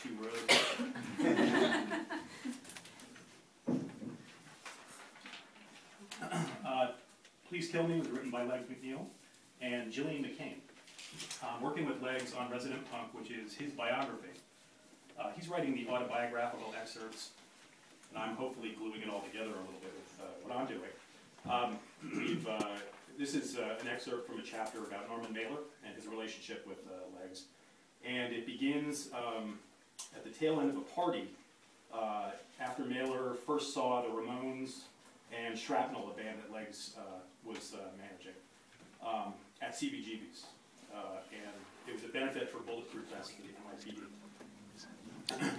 too rude. Please Kill Me was written by Legs McNeil and Gillian McCain. Working with Legs on Resident Punk, which is his biography. He's writing the autobiographical excerpts, and I'm hopefully gluing it all together a little bit with what I'm doing. This is an excerpt from a chapter about Norman Mailer and his relationship with Legs. And it begins at the tail end of a party after Mailer first saw the Ramones and Shrapnel, a band that Legs was managing, at CBGB's. And it was a benefit for Bulletproof Vest for the NYPD.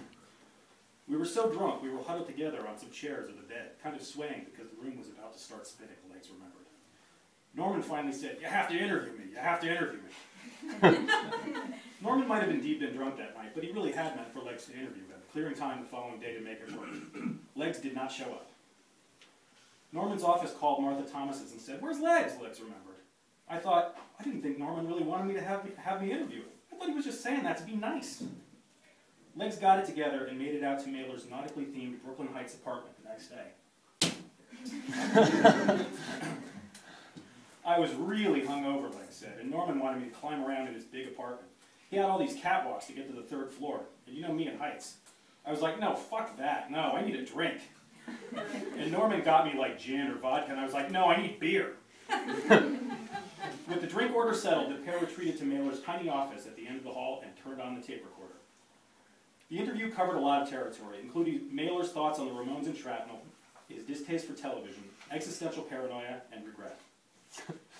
We were so drunk, we were huddled together on some chairs of the bed, kind of swaying because the room was about to start spinning, Legs remembered. Norman finally said, "You have to interview me, you have to interview me." Norman might have indeed been drunk that night, but he really had meant for Legs to interview him, clearing time the following day to make it work. Legs did not show up. Norman's office called Martha Thomas's and said, "Where's Legs?" Legs remembered. I thought, I didn't think Norman really wanted me to have me interview him. I thought he was just saying that to be nice. Legs got it together and made it out to Mailer's nautically themed Brooklyn Heights apartment the next day. I was really hungover, Legs said, and Norman wanted me to climb around in his big apartment. He had all these catwalks to get to the 3rd floor, and you know me in Heights. I was like, no, fuck that, no, I need a drink. And Norman got me like gin or vodka, and I was like, no, I need beer. With the drink order settled, the pair retreated to Mailer's tiny office at the end of the hall and turned on the tape recorder. The interview covered a lot of territory, including Mailer's thoughts on the Ramones and Shrapnel, his distaste for television, existential paranoia, and regret.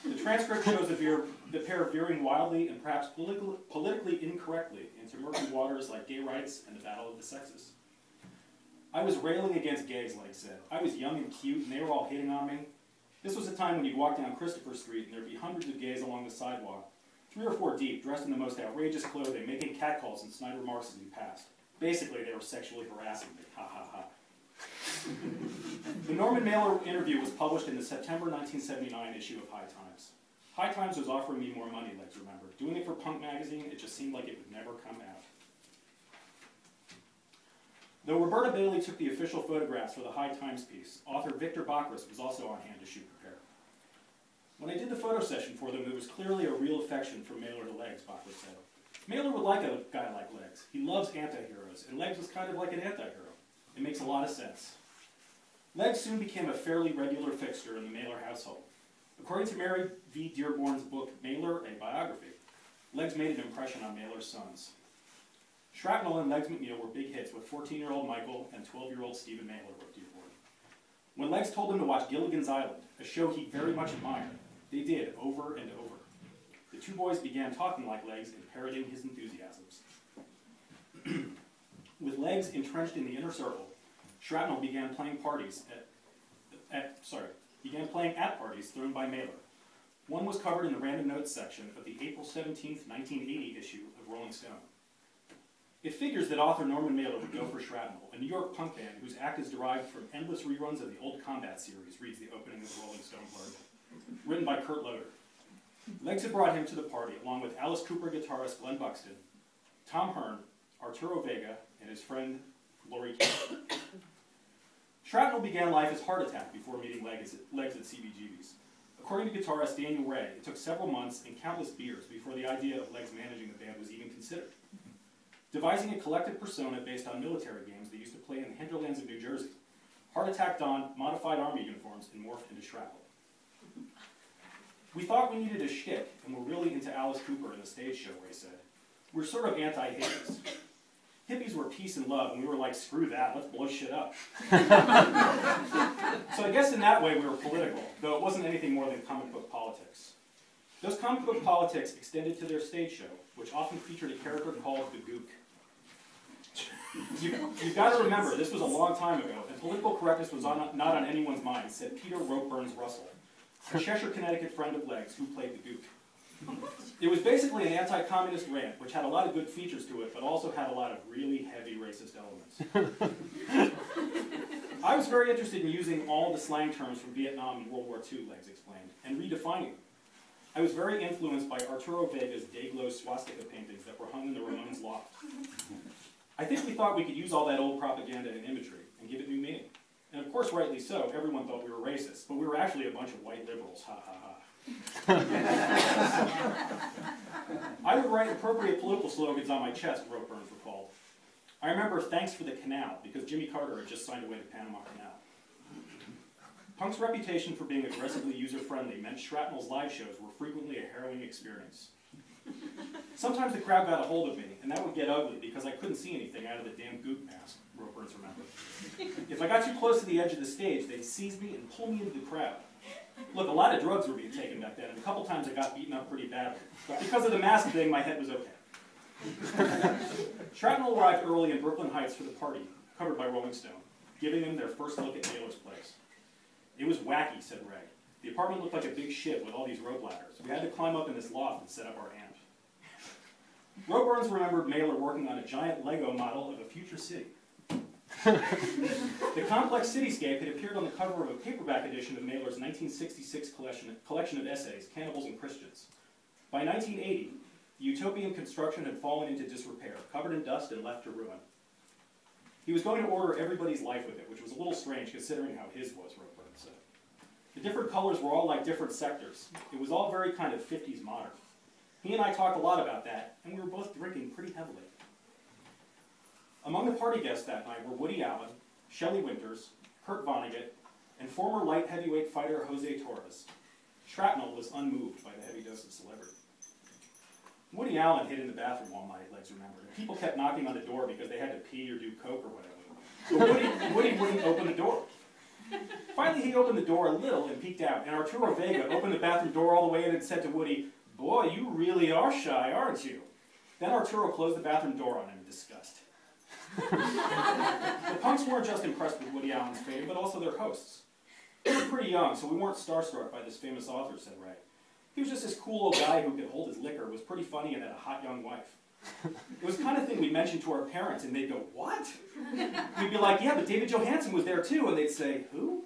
The transcript shows the pair veering wildly and perhaps politically incorrectly into murky waters like gay rights and the battle of the sexes. I was railing against gays, Legs said. I was young and cute, and they were all hitting on me. This was a time when you'd walk down Christopher Street and there'd be hundreds of gays along the sidewalk, 3 or 4 deep, dressed in the most outrageous clothing, making catcalls and snide remarks as we passed. Basically, they were sexually harassing me. Ha ha ha. The Norman Mailer interview was published in the September 1979 issue of High Times. High Times was offering me more money, Legs remembered. Doing it for Punk magazine, it just seemed like it would never come out. Though Roberta Bailey took the official photographs for the High Times piece, author Victor Bacchus was also on hand to shoot the pair. When I did the photo session for them, there was clearly a real affection from Mailer to Legs, Bacchus said. Mailer would like a guy like Legs. He loves anti-heroes, and Legs was kind of like an anti-hero. It makes a lot of sense. Legs soon became a fairly regular fixture in the Mailer household. According to Mary V. Dearborn's book, Mailer, a Biography, Legs made an impression on Mailer's sons. Shrapnel and Legs McNeil were big hits with 14-year-old Michael and 12-year-old Stephen Mailer, wrote Dearborn. When Legs told them to watch Gilligan's Island, a show he very much admired, they did over and over. The two boys began talking like Legs and parroting his enthusiasms. With Legs entrenched in the inner circle, Shrapnel began playing parties at parties thrown by Mailer. One was covered in the random notes section of the April 17, 1980 issue of Rolling Stone. It figures that author Norman Mailer would go for Shrapnel, a New York punk band whose act is derived from endless reruns of the Old Combat series, reads the opening of the Rolling Stone blurb, written by Kurt Loder. Legs had brought him to the party, along with Alice Cooper guitarist Glenn Buxton, Tom Hearn, Arturo Vega, and his friend Laurie King. Shrapnel began life as Heart Attack before meeting Legs at CBGB's. According to guitarist Daniel Ray, it took several months and countless beers before the idea of Legs managing the band was even considered. Devising a collective persona based on military games they used to play in the hinterlands of New Jersey, Heart Attack donned modified army uniforms and morphed into Shrapnel. We thought we needed a shtick, and we're really into Alice Cooper in the stage show, Ray said. We're sort of anti-hippies. Hippies were peace and love, and we were like, screw that, let's blow shit up. So I guess in that way we were political, though it wasn't anything more than comic book politics. Those comic book politics extended to their stage show, which often featured a character called the Gook. You've got to remember, this was a long time ago, and political correctness was not on anyone's mind, said Peter Ropeburns Russell, a Cheshire, Connecticut friend of Legs who played the Gook. It was basically an anti-communist rant, which had a lot of good features to it, but also had a lot of really heavy racist elements. I was very interested in using all the slang terms from Vietnam and World War II, Legs explained, and redefining them. I was very influenced by Arturo Vega's Dayglow swastika paintings that were hung in the Ramones loft. I think we thought we could use all that old propaganda and imagery and give it new meaning. And of course, rightly so, everyone thought we were racist, but we were actually a bunch of white liberals, ha ha ha. I would write appropriate political slogans on my chest, wrote Burns recalled. I remember thanks for the canal, because Jimmy Carter had just signed away the Panama Canal. Punk's reputation for being aggressively user-friendly meant Shrapnel's live shows were frequently a harrowing experience. Sometimes the crowd got a hold of me, and that would get ugly because I couldn't see anything out of the damn goop mask, wrote Burns remembered. If I got too close to the edge of the stage, they'd seize me and pull me into the crowd. Look, a lot of drugs were being taken back then, and a couple times I got beaten up pretty badly. But because of the mask thing, my head was okay. Shrapnel arrived early in Brooklyn Heights for the party, covered by Rolling Stone, giving them their first look at Naylor's place. It was wacky, said Ray. The apartment looked like a big ship with all these rope ladders. We had to climb up in this loft and set up our amp. Ro Burns remembered Mailer working on a giant Lego model of a future city. The complex cityscape had appeared on the cover of a paperback edition of Mailer's 1966 collection of essays, Cannibals and Christians. By 1980, the utopian construction had fallen into disrepair, covered in dust and left to ruin. He was going to order everybody's life with it, which was a little strange considering how his was, Ro Burns said. The different colors were all like different sectors. It was all very kind of 50s modern. He and I talked a lot about that, and we were both drinking pretty heavily. Among the party guests that night were Woody Allen, Shelley Winters, Kurt Vonnegut, and former light heavyweight fighter Jose Torres. Shrapnel was unmoved by the heavy dose of celebrity. Woody Allen hid in the bathroom all night, Legs remembered, and people kept knocking on the door because they had to pee or do coke or whatever. But Woody wouldn't open the door. Finally, he opened the door a little and peeked out, and Arturo Vega opened the bathroom door all the way in and said to Woody, "Boy, you really are shy, aren't you?" Then Arturo closed the bathroom door on him in disgust. The punks weren't just impressed with Woody Allen's fame, but also their hosts. We were pretty young, so we weren't starstruck by this famous author, said Ray. He was just this cool old guy who could hold his liquor, was pretty funny, and had a hot young wife. It was the kind of thing we mentioned to our parents, and they'd go, "What?" We'd be like, "Yeah, but David Johansen was there too," and they'd say, "Who?"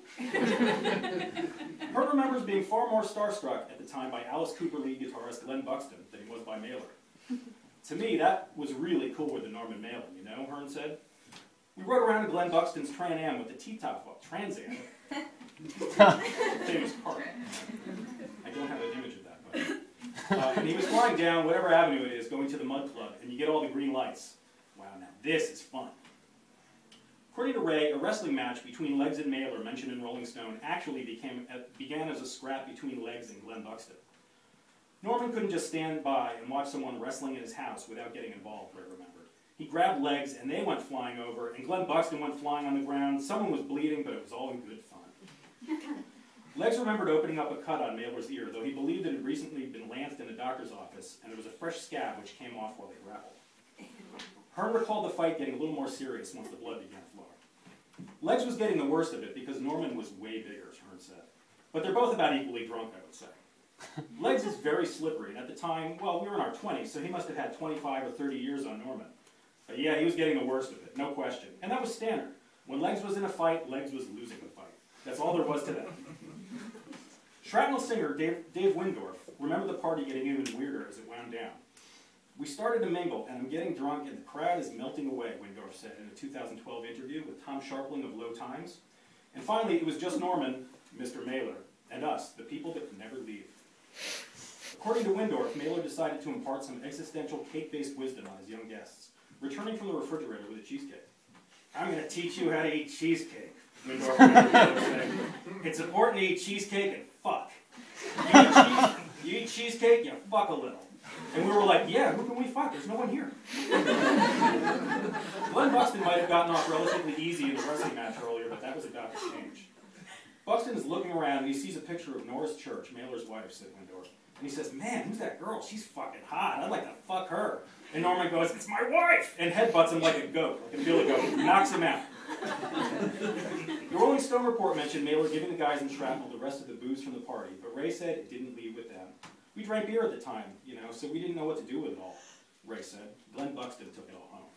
Hurt remembers being far more starstruck at the time by Alice Cooper lead guitarist Glenn Buxton than he was by Mailer. To me, that was really cooler than Norman Mailer, you know, Hearn said. We rode around in Glenn Buxton's Trans Am with the T-top, Trans Am. Famous car. I don't have an image of that, but. And he was flying down whatever avenue it is, going to the Mud Club, and you get all the green lights. Wow, now this is fun. According to Ray, a wrestling match between Legs and Mailer, mentioned in Rolling Stone, actually began as a scrap between Legs and Glenn Buxton. Norman couldn't just stand by and watch someone wrestling in his house without getting involved, Ray remembered. He grabbed Legs, and they went flying over, and Glenn Buxton went flying on the ground. Someone was bleeding, but it was all in good fun. Legs remembered opening up a cut on Mailer's ear, though he believed it had recently been lanced in a doctor's office, and there was a fresh scab which came off while they grappled. Hearn recalled the fight getting a little more serious once the blood began flowing. Legs was getting the worst of it because Norman was way bigger, Hearn said. But they're both about equally drunk, I would say. Legs is very slippery, and at the time, well, we were in our 20s, so he must have had 25 or 30 years on Norman. But yeah, he was getting the worst of it, no question. And that was standard. When Legs was in a fight, Legs was losing the fight. That's all there was to that. Shrapnel singer Dave Windorf remembered the party getting even weirder as it wound down. We started to mingle, and I'm getting drunk, and the crowd is melting away, Windorf said in a 2012 interview with Tom Sharpling of Low Times. And finally, it was just Norman, Mr. Mailer, and us, the people that could never leave. According to Windorf, Mailer decided to impart some existential cake-based wisdom on his young guests, returning from the refrigerator with a cheesecake. "I'm going to teach you how to eat cheesecake," Windorf said. "It's important to eat cheesecake and fuck. You eat cheesecake, you fuck a little." And we were like, "Yeah, who can we fuck? There's no one here." Glenn Buxton might have gotten off relatively easy in the wrestling match earlier, but that was about to change. Buxton is looking around and he sees a picture of Norris Church, Mailer's wife, said Windorf. And he says, "Man, who's that girl? She's fucking hot. I'd like to fuck her." And Norman goes, "It's my wife!" and headbutts him like a goat, like a billy goat, knocks him out. The Rolling Stone report mentioned Mailer giving the guys in Shrapnel the rest of the booze from the party, but Ray said it didn't leave with them. We drank beer at the time, you know, so we didn't know what to do with it all, Ray said. Glenn Buxton took it all home.